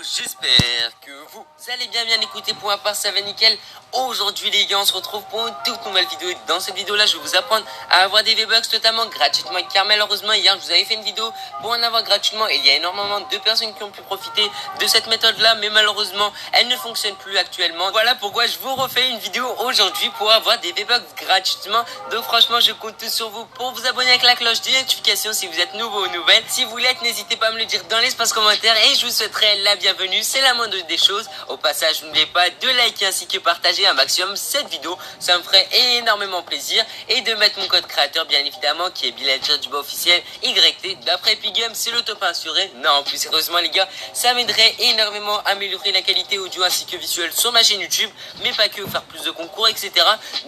j'espère que vous allez bien écouter. Pour ma part, ça va nickel. Aujourd'hui les gars, on se retrouve pour une toute nouvelle vidéo. Et dans cette vidéo là, je vais vous apprendre à avoir des V-Bucks totalement gratuitement, car malheureusement hier je vous avais fait une vidéo pour en avoir gratuitement et il y a énormément de personnes qui ont pu profiter de cette méthode là, mais malheureusement elle ne fonctionne plus actuellement. Voilà pourquoi je vous refais une vidéo aujourd'hui pour avoir des V-Bucks gratuitement. Donc franchement je compte sur vous pour vous abonner avec la cloche des notifications si vous êtes nouveau ou nouvelle. Si vous l'êtes, n'hésitez pas à me le dire dans l'espace commentaire et je vous souhaiterai la bienvenue, c'est la moindre des choses. Au passage, n'oubliez pas de liker ainsi que partager un maximum cette vidéo, ça me ferait énormément plaisir, et de mettre mon code créateur bien évidemment qui est Bilager du bas officiel YT. D'après Epic Games, c'est le top assuré. Non, plus sérieusement les gars, ça m'aiderait énormément à améliorer la qualité audio ainsi que visuelle sur ma chaîne YouTube, mais pas que, faire plus de concours etc.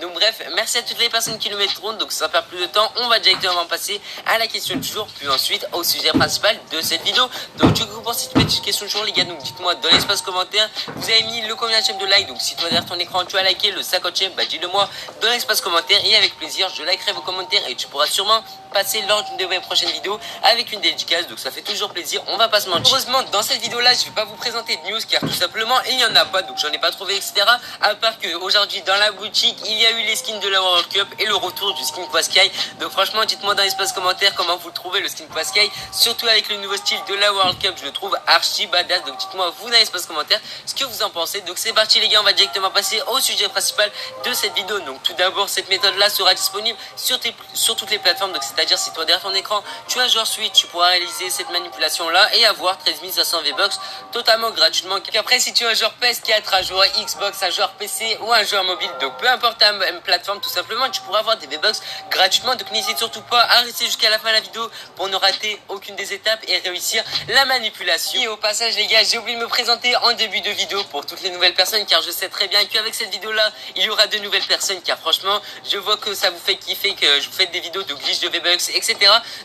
Donc bref, merci à toutes les personnes qui le mettront. Donc sans perdre plus de temps, on va directement passer à la question du jour, puis ensuite au sujet principal de cette vidéo. Donc du coup pour cette petite question du jour les gars, donc dites-moi dans l'espace commentaire, vous avez mis le combien de like. Donc si toi derrière ton écran tu as liké le 50e, bah dis-le moi dans l'espace commentaire et avec plaisir je likerai vos commentaires et tu pourras sûrement passer lors d'une de mes prochaines vidéos avec une dédicace. Donc ça fait toujours plaisir, on va pas se mentir. Heureusement dans cette vidéo là je vais pas vous présenter de news car tout simplement il y en a pas, donc j'en ai pas trouvé etc. À part que aujourd'hui dans la boutique il y a eu les skins de la World Cup et le retour du skin Quaskai. Donc franchement dites-moi dans l'espace commentaire comment vous le trouvez le skin Quaskai, surtout avec le nouveau style de la World Cup, je le trouve archi badass. Donc dites-moi vous dans l'espace commentaire ce que vous en pensez. Donc c'est parti les gars, on va directement passer au sujet principal de cette vidéo. Donc tout d'abord cette méthode là sera disponible sur toutes les plateformes. Donc c'est-à-dire si toi derrière ton écran tu as un joueur Switch, tu pourras réaliser cette manipulation là et avoir 13 500 V-Bucks totalement gratuitement. Après si tu as un joueur PS4, un joueur Xbox, un joueur PC ou un joueur mobile, donc peu importe ta plateforme tout simplement, tu pourras avoir des V-Bucks gratuitement. Donc n'hésite surtout pas à rester jusqu'à la fin de la vidéo pour ne rater aucune des étapes et réussir la manipulation. Et au passage les gars, j'ai oublié de me présenter en début de vidéo pour toutes les nouvelles personnes, car je sais très bien qu'avec cette vidéo là il y aura de nouvelles personnes, car franchement je vois que ça vous fait kiffer, que je vous fais des vidéos de glitch de V-Bucks etc.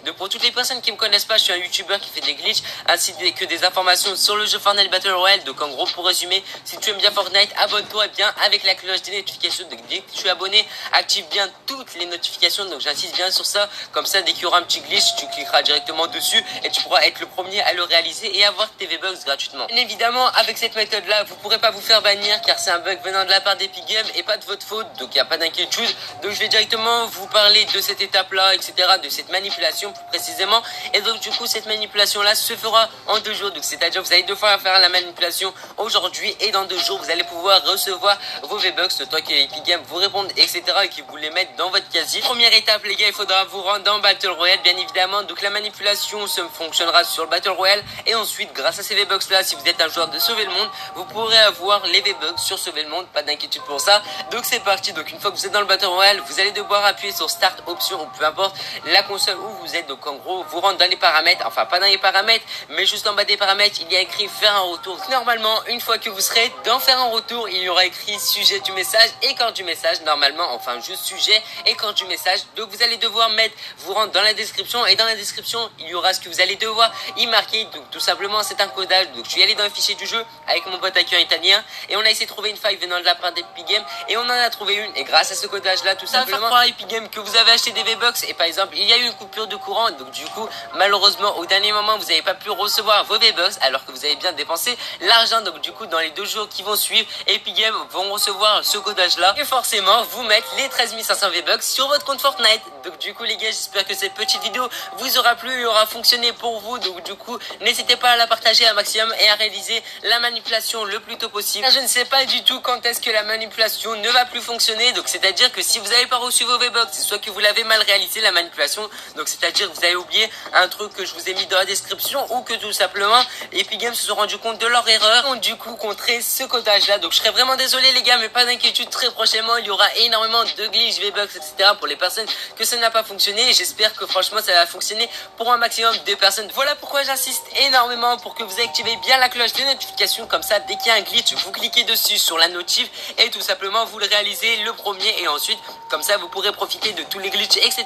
Donc pour toutes les personnes qui me connaissent pas, je suis un youtubeur qui fait des glitches ainsi que des informations sur le jeu Fortnite Battle Royale. Donc en gros pour résumer, si tu aimes bien Fortnite, abonne-toi bien avec la cloche des notifications. Donc dès que tu es abonné, active bien toutes les notifications, donc j'insiste bien sur ça, comme ça dès qu'il y aura un petit glitch tu cliqueras directement dessus et tu pourras être le premier à le réaliser et avoir tes V-Bucks gratuitement. Bien évidemment avec cette méthode là vous pourrez pas vous faire bannir car c'est un bug venant de la part d'Epic Games et pas de votre faute, donc il n'y a pas d'inquiétude. Donc je vais directement vous parler de cette étape là etc, de cette manipulation plus précisément. Et donc du coup cette manipulation là se fera en 2 jours, donc c'est à dire vous avez 2 fois à faire la manipulation aujourd'hui et dans 2 jours vous allez pouvoir recevoir vos V-Bucks le temps que Epic Games vous répondent etc et qu'ils vous les mettent dans votre casier. Première étape les gars, il faudra vous rendre dans Battle Royale bien évidemment. Donc la manipulation fonctionnera sur le Battle Royale et ensuite grâce à ces V-Bucks là, si vous êtes un joueur de Sauver le Monde, vous pourrez avoir les V-Bucks sur Sauver le Monde, pas d'inquiétude pour ça. Donc c'est parti, donc une fois que vous êtes dans le Battle Royale, vous allez devoir appuyer sur Start Option ou peu importe la console où vous êtes. Donc en gros vous rentrez dans les paramètres, enfin pas dans les paramètres mais juste en bas des paramètres il y a écrit faire un retour. Normalement une fois que vous serez dans faire un retour, il y aura écrit sujet du message et quand du message, normalement enfin juste sujet et quand du message. Donc vous allez devoir mettre, vous rendre dans la description et dans la description il y aura ce que vous allez devoir y marquer. Donc tout simplement c'est un codage. Donc je suis allé dans le fichier du jeu avec mon pote hacker italien et on a essayé de trouver une faille venant de la part d'Epic Games et on en a trouvé une, et grâce à ce codage là tout simplement croire à Epic Games que vous avez acheté des V-Bucks et par exemple il y a eu une coupure de courant, donc du coup malheureusement au dernier moment vous n'avez pas pu recevoir vos V-Bucks alors que vous avez bien dépensé l'argent. Donc du coup dans les 2 jours qui vont suivre, Epic Games vont recevoir ce codage là et forcément vous mettre les 13 500 V-Bucks sur votre compte Fortnite. Donc du coup les gars, j'espère que cette petite vidéo vous aura plu et aura fonctionné pour vous. Donc du coup n'hésitez pas à la partager un maximum et à réaliser la manipulation le plus tôt possible. Je ne sais pas du tout quand est-ce que la manipulation ne va plus fonctionner, donc c'est à dire que si vous n'avez pas reçu vos V-Bucks, c'est soit que vous l'avez mal réalisé la manipulation, donc c'est à dire que vous avez oublié un truc que je vous ai mis dans la description, ou que tout simplement Epic Games se sont rendu compte de leur erreur, ont du coup contré ce codage là. Donc je serais vraiment désolé les gars, mais pas d'inquiétude, très prochainement il y aura énormément de glitch V-Bucks etc pour les personnes que ça n'a pas fonctionné, et j'espère que franchement ça va fonctionner pour un maximum de personnes. Voilà pourquoi j'insiste énormément pour que vous activez bien la cloche de notification, comme ça dès qu'il y a un glitch vous cliquez dessus sur la notif et tout simplement vous le réalisez le premier, et ensuite comme ça vous pourrez profiter de tous les glitches etc.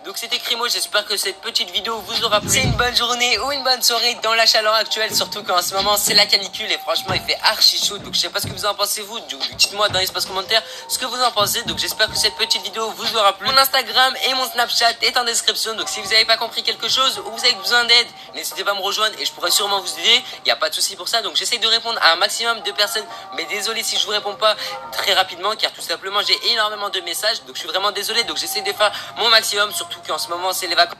Donc c'était Crimo, j'espère que cette petite vidéo vous aura plu. C'est une bonne journée ou une bonne soirée dans la chaleur actuelle, surtout qu'en ce moment c'est la canicule et franchement il fait archi chaud. Donc je sais pas ce que vous en pensez vous, dites-moi dans l'espace commentaire ce que vous en pensez. Donc j'espère que cette petite vidéo vous aura plu. Mon Instagram et mon Snapchat est en description, donc si vous n'avez pas compris quelque chose ou vous avez besoin d'aide, n'hésitez pas à me rejoindre et je pourrai sûrement vous aider. Il n'y a pas pas de souci pour ça. Donc j'essaie de répondre à un maximum de personnes, mais désolé si je vous réponds pas très rapidement, car tout simplement j'ai énormément de messages, donc je suis vraiment désolé. Donc j'essaie de faire mon maximum, surtout qu'en ce moment c'est les vacances.